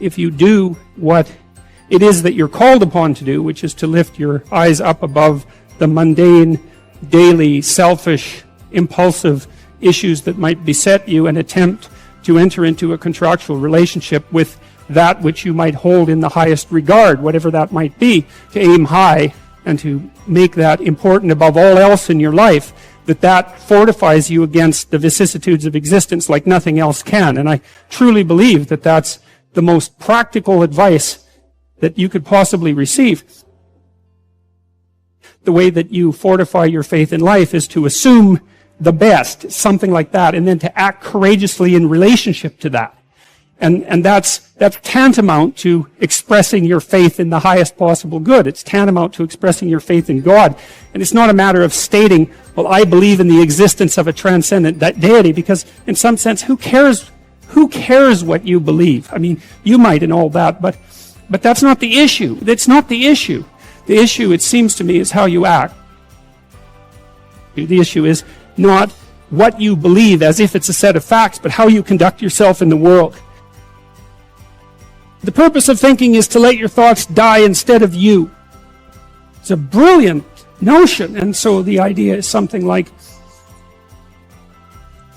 if you do what it is that you're called upon to do, which is to lift your eyes up above the mundane, daily, selfish, impulsive issues that might beset you, and attempt to enter into a contractual relationship with that which you might hold in the highest regard, whatever that might be, to aim high and to make that important above all else in your life, that fortifies you against the vicissitudes of existence like nothing else can. And I truly believe that that's the most practical advice that you could possibly receive. The way that you fortify your faith in life is to assume the best, something like that, and then to act courageously in relationship to that. And that's tantamount to expressing your faith in the highest possible good. It's tantamount to expressing your faith in God. And it's not a matter of stating, well, I believe in the existence of a transcendent deity, because in some sense, who cares what you believe? I mean, you might and all that, but that's not the issue. That's not the issue. The issue, it seems to me, is how you act. The issue is not what you believe as if it's a set of facts, but how you conduct yourself in the world. The purpose of thinking is to let your thoughts die instead of you. It's a brilliant notion, and so the idea is something like,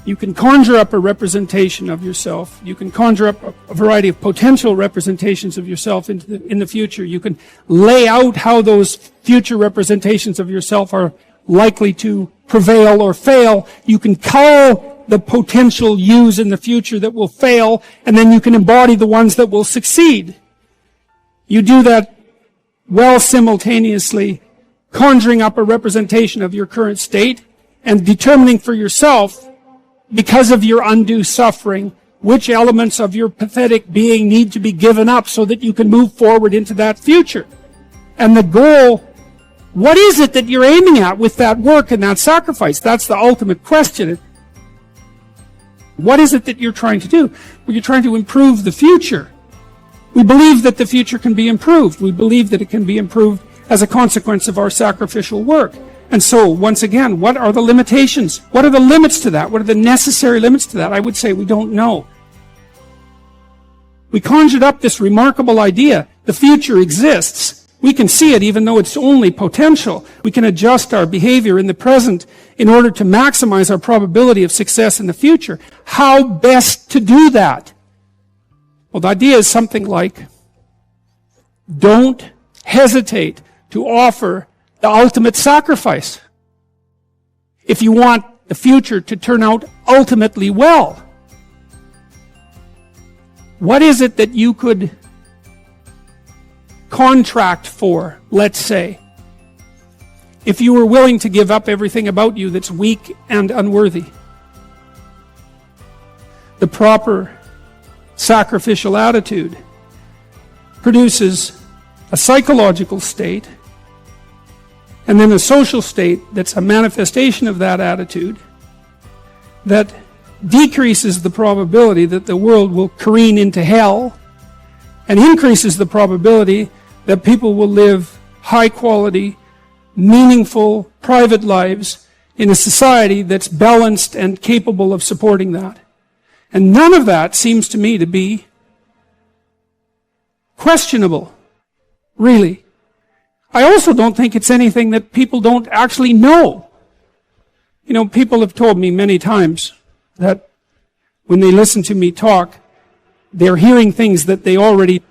you can conjure up a representation of yourself. You can conjure up a variety of potential representations of yourself in the future. You can lay out how those future representations of yourself are likely to prevail or fail. You can call the potential yous in the future that will fail, and then you can embody the ones that will succeed. You do that while simultaneously conjuring up a representation of your current state and determining for yourself, because of your undue suffering, which elements of your pathetic being need to be given up so that you can move forward into that future. And the goal, what is it that you're aiming at with that work and that sacrifice? That's the ultimate question. What is it that you're trying to do? Well, you're trying to improve the future. We believe that the future can be improved. We believe that it can be improved as a consequence of our sacrificial work. And so, once again, what are the limitations? What are the limits to that? What are the necessary limits to that? I would say we don't know. We conjured up this remarkable idea. The future exists. We can see it even though it's only potential. We can adjust our behavior in the present in order to maximize our probability of success in the future. How best to do that? Well, the idea is something like, don't hesitate to offer the ultimate sacrifice if you want the future to turn out ultimately well. What is it that you could contract for, let's say, if you were willing to give up everything about you that's weak and unworthy? The proper sacrificial attitude produces a psychological state and then a social state that's a manifestation of that attitude that decreases the probability that the world will careen into hell and increases the probability that people will live high quality, meaningful, private lives in a society that's balanced and capable of supporting that. And none of that seems to me to be questionable, really. I also don't think it's anything that people don't actually know. You know, people have told me many times that when they listen to me talk, they're hearing things that they already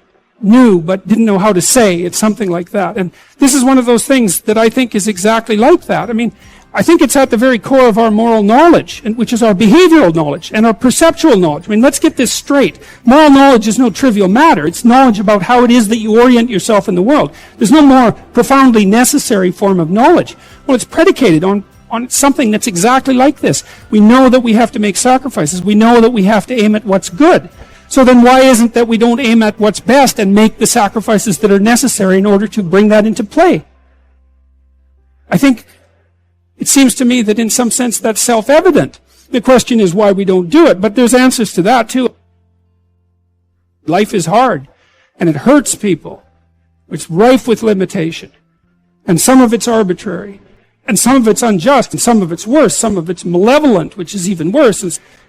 knew but didn't know how to say. It's something like that. And this is one of those things that I think is exactly like that. I mean, I think it's at the very core of our moral knowledge, which is our behavioral knowledge and our perceptual knowledge. I mean, let's get this straight. Moral knowledge is no trivial matter. It's knowledge about how it is that you orient yourself in the world. There's no more profoundly necessary form of knowledge. Well, it's predicated on something that's exactly like this. We know that we have to make sacrifices. We know that we have to aim at what's good. So then why isn't that we don't aim at what's best and make the sacrifices that are necessary in order to bring that into play? I think it seems to me that in some sense that's self-evident. The question is why we don't do it, but there's answers to that too. Life is hard, and it hurts people. It's rife with limitation, and some of it's arbitrary. And some of it's unjust, and some of it's worse, some of it's malevolent, which is even worse.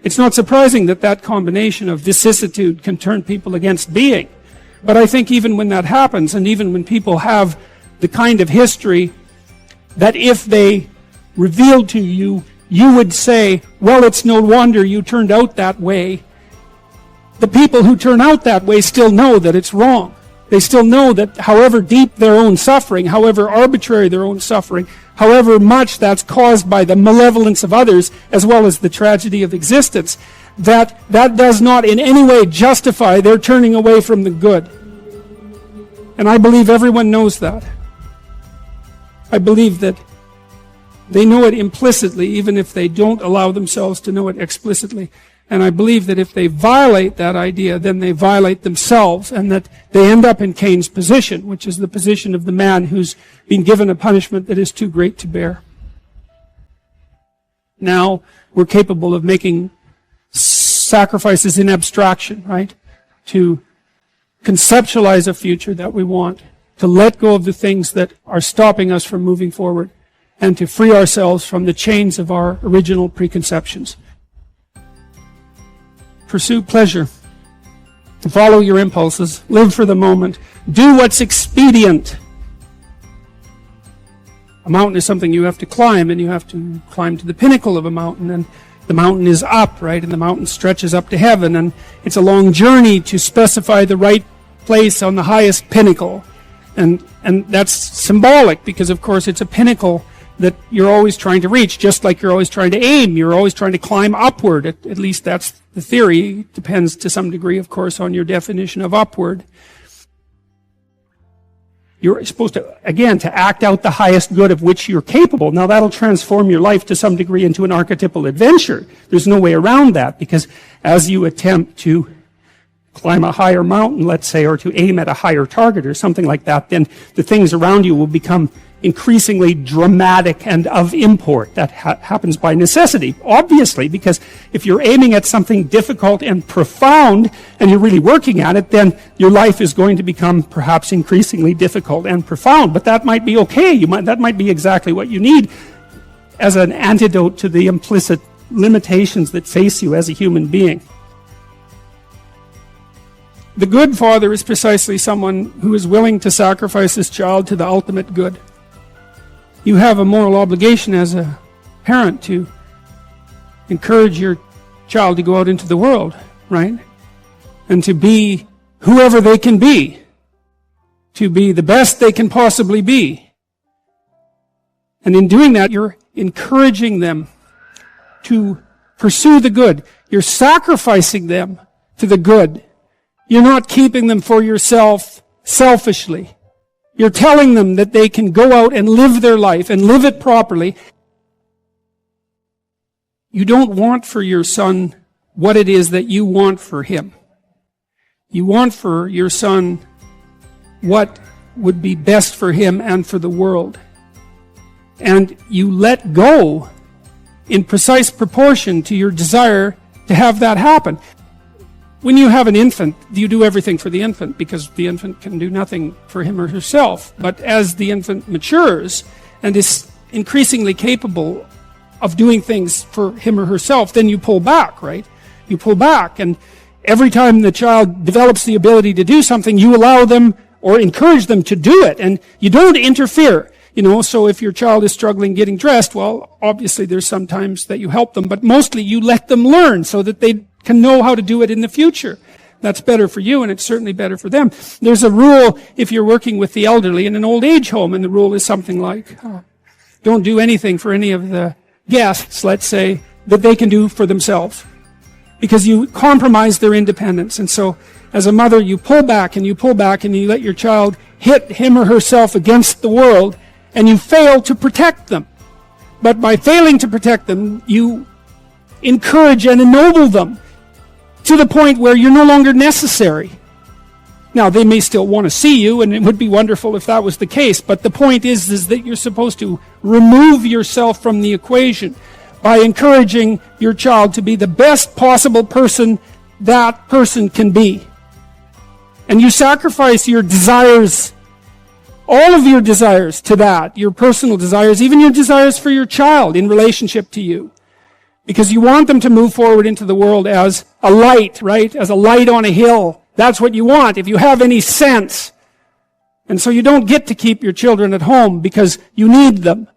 It's not surprising that that combination of vicissitude can turn people against being. But I think even when that happens, and even when people have the kind of history that if they revealed to you, you would say, well, it's no wonder you turned out that way. The people who turn out that way still know that it's wrong. They still know that however deep their own suffering, however arbitrary their own suffering, however much that's caused by the malevolence of others, as well as the tragedy of existence, that does not in any way justify their turning away from the good. And I believe everyone knows that. I believe that they know it implicitly, even if they don't allow themselves to know it explicitly. And I believe that if they violate that idea, then they violate themselves, and that they end up in Cain's position, which is the position of the man who's been given a punishment that is too great to bear. Now, we're capable of making sacrifices in abstraction, right? To conceptualize a future that we want, to let go of the things that are stopping us from moving forward, and to free ourselves from the chains of our original preconceptions. Pursue pleasure. Follow your impulses. Live for the moment. Do what's expedient. A mountain is something you have to climb, and you have to climb to the pinnacle of a mountain, and the mountain is up, right? And the mountain stretches up to heaven, and it's a long journey to specify the right place on the highest pinnacle. And that's symbolic, because of course it's a pinnacle that you're always trying to reach, just like you're always trying to aim. You're always trying to climb upward. At least that's the theory. It depends to some degree, of course, on your definition of upward. You're supposed to, again, to act out the highest good of which you're capable. Now that'll transform your life to some degree into an archetypal adventure. There's no way around that, because as you attempt to climb a higher mountain, let's say, or to aim at a higher target or something like that, then the things around you will become increasingly dramatic and of import. That happens by necessity, obviously, because if you're aiming at something difficult and profound and you're really working at it, then your life is going to become perhaps increasingly difficult and profound. But that might be okay. That might be exactly what you need as an antidote to the implicit limitations that face you as a human being. The good father is precisely someone who is willing to sacrifice his child to the ultimate good. You have a moral obligation as a parent to encourage your child to go out into the world, right? And to be whoever they can be. To be the best they can possibly be. And in doing that, you're encouraging them to pursue the good. You're sacrificing them to the good. You're not keeping them for yourself selfishly. You're telling them that they can go out and live their life and live it properly. You don't want for your son what it is that you want for him. You want for your son what would be best for him and for the world. And you let go in precise proportion to your desire to have that happen. When you have an infant, you do everything for the infant, because the infant can do nothing for him or herself. But as the infant matures and is increasingly capable of doing things for him or herself, then you pull back, right? You pull back, and every time the child develops the ability to do something, you allow them or encourage them to do it, and you don't interfere. So if your child is struggling getting dressed, well, obviously there's some times that you help them, but mostly you let them learn so that they can know how to do it in the future. That's better for you, and it's certainly better for them. There's a rule if you're working with the elderly in an old age home, and the rule is something like, don't do anything for any of the guests, let's say, that they can do for themselves. Because you compromise their independence. And so, as a mother, you pull back, and you let your child hit him or herself against the world, and you fail to protect them. But by failing to protect them, you encourage and ennoble them to the point where you're no longer necessary. Now, they may still want to see you, and it would be wonderful if that was the case, but the point is that you're supposed to remove yourself from the equation by encouraging your child to be the best possible person that person can be. And you sacrifice your desires all of your desires to that, your personal desires, even your desires for your child in relationship to you. Because you want them to move forward into the world as a light, right? As a light on a hill. That's what you want, if you have any sense. And so you don't get to keep your children at home because you need them.